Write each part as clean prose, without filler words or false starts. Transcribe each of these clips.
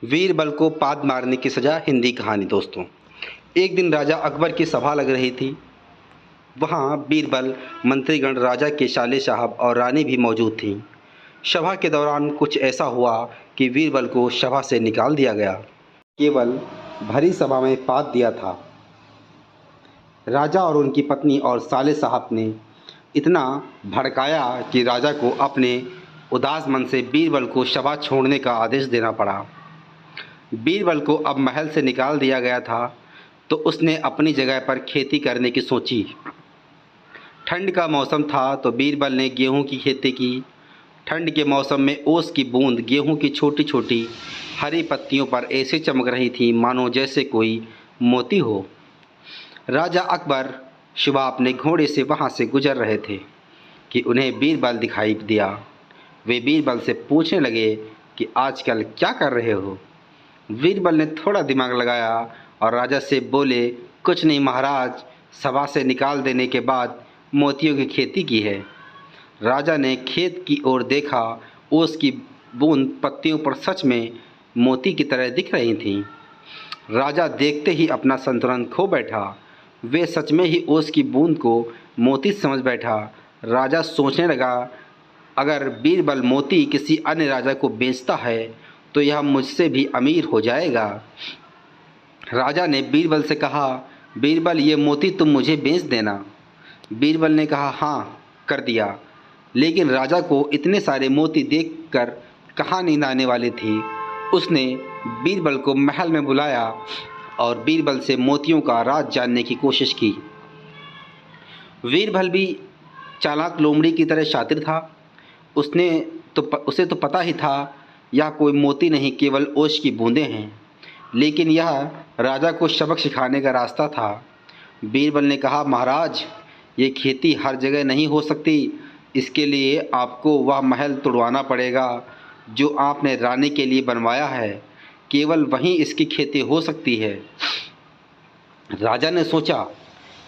बीरबल को पाद मारने की सज़ा। हिंदी कहानी दोस्तों। एक दिन राजा अकबर की सभा लग रही थी। वहाँ बीरबल, मंत्रीगण, राजा के साले साहब और रानी भी मौजूद थीं। सभा के दौरान कुछ ऐसा हुआ कि बीरबल को सभा से निकाल दिया गया। केवल भरी सभा में पाद दिया था। राजा और उनकी पत्नी और साले साहब ने इतना भड़काया कि राजा को अपने उदास मन से बीरबल को सभा छोड़ने का आदेश देना पड़ा। बीरबल को अब महल से निकाल दिया गया था तो उसने अपनी जगह पर खेती करने की सोची। ठंड का मौसम था तो बीरबल ने गेहूं की खेती की। ठंड के मौसम में ओस की बूंद गेहूं की छोटी छोटी हरी पत्तियों पर ऐसे चमक रही थी मानो जैसे कोई मोती हो। राजा अकबर सुबह अपने घोड़े से वहां से गुजर रहे थे कि उन्हें बीरबल दिखाई दिया। वे बीरबल से पूछने लगे कि आजकल क्या कर रहे हो। बीरबल ने थोड़ा दिमाग लगाया और राजा से बोले, कुछ नहीं महाराज, सभा से निकाल देने के बाद मोतियों की खेती की है। राजा ने खेत की ओर देखा। ओस की बूंद पत्तियों पर सच में मोती की तरह दिख रही थीं। राजा देखते ही अपना संतुलन खो बैठा। वे सच में ही ओस की बूंद को मोती समझ बैठा। राजा सोचने लगा, अगर बीरबल मोती किसी अन्य राजा को बेचता है तो यह मुझसे भी अमीर हो जाएगा। राजा ने बीरबल से कहा, बीरबल, ये मोती तुम मुझे बेच देना। बीरबल ने कहा, हाँ, कर दिया। लेकिन राजा को इतने सारे मोती देखकर कहाँ नींद आने वाली थी। उसने बीरबल को महल में बुलाया और बीरबल से मोतियों का राज जानने की कोशिश की। बीरबल भी चालाक लोमड़ी की तरह शातिर था। उसे तो पता ही था यह कोई मोती नहीं, केवल ओस की बूंदें हैं। लेकिन यह राजा को सबक सिखाने का रास्ता था। बीरबल ने कहा, महाराज, ये खेती हर जगह नहीं हो सकती। इसके लिए आपको वह महल तुड़वाना पड़ेगा जो आपने रानी के लिए बनवाया है। केवल वहीं इसकी खेती हो सकती है। राजा ने सोचा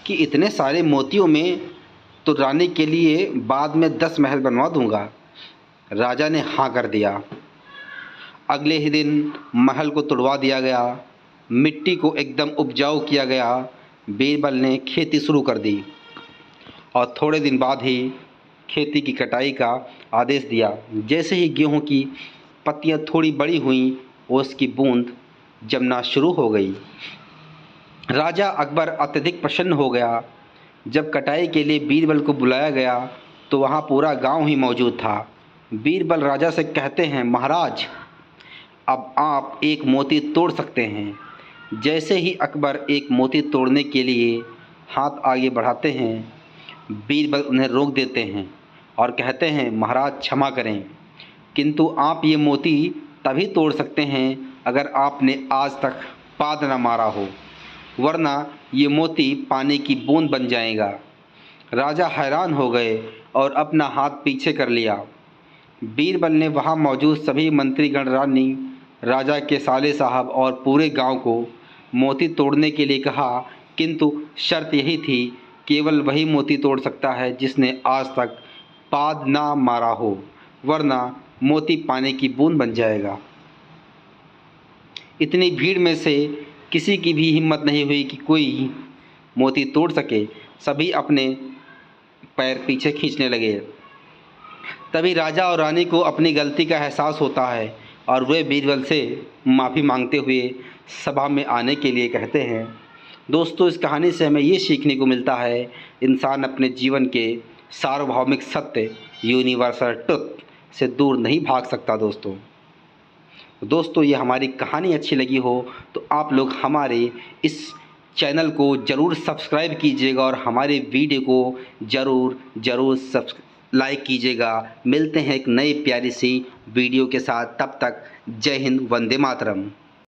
कि इतने सारे मोतियों में तो रानी के लिए बाद में 10 महल बनवा दूंगा। राजा ने हाँ कर दिया। अगले ही दिन महल को तुड़वा दिया गया। मिट्टी को एकदम उपजाऊ किया गया। बीरबल ने खेती शुरू कर दी और थोड़े दिन बाद ही खेती की कटाई का आदेश दिया। जैसे ही गेहूं की पत्तियां थोड़ी बड़ी हुईं, ओस की बूंद जमना शुरू हो गई। राजा अकबर अत्यधिक प्रसन्न हो गया। जब कटाई के लिए बीरबल को बुलाया गया तो वहाँ पूरा गांव ही मौजूद था। बीरबल राजा से कहते हैं, महाराज, अब आप एक मोती तोड़ सकते हैं। जैसे ही अकबर एक मोती तोड़ने के लिए हाथ आगे बढ़ाते हैं, बीरबल उन्हें रोक देते हैं और कहते हैं, महाराज क्षमा करें, किंतु आप ये मोती तभी तोड़ सकते हैं अगर आपने आज तक पाद न मारा हो, वरना ये मोती पानी की बूंद बन जाएगा। राजा हैरान हो गए और अपना हाथ पीछे कर लिया। बीरबल ने वहाँ मौजूद सभी मंत्रीगण, रानी, राजा के साले साहब और पूरे गांव को मोती तोड़ने के लिए कहा, किंतु शर्त यही थी, केवल वही मोती तोड़ सकता है जिसने आज तक पाद ना मारा हो, वरना मोती पानी की बूंद बन जाएगा। इतनी भीड़ में से किसी की भी हिम्मत नहीं हुई कि कोई मोती तोड़ सके। सभी अपने पैर पीछे खींचने लगे। तभी राजा और रानी को अपनी गलती का एहसास होता है और वे बीरबल से माफ़ी मांगते हुए सभा में आने के लिए कहते हैं। दोस्तों, इस कहानी से हमें ये सीखने को मिलता है, इंसान अपने जीवन के सार्वभौमिक सत्य, यूनिवर्सल ट्रुथ से दूर नहीं भाग सकता। दोस्तों, ये हमारी कहानी अच्छी लगी हो तो आप लोग हमारे इस चैनल को ज़रूर सब्सक्राइब कीजिएगा और हमारे वीडियो को ज़रूर लाइक कीजिएगा। मिलते हैं एक नई प्यारी सी वीडियो के साथ। तब तक जय हिंद, वंदे मातरम।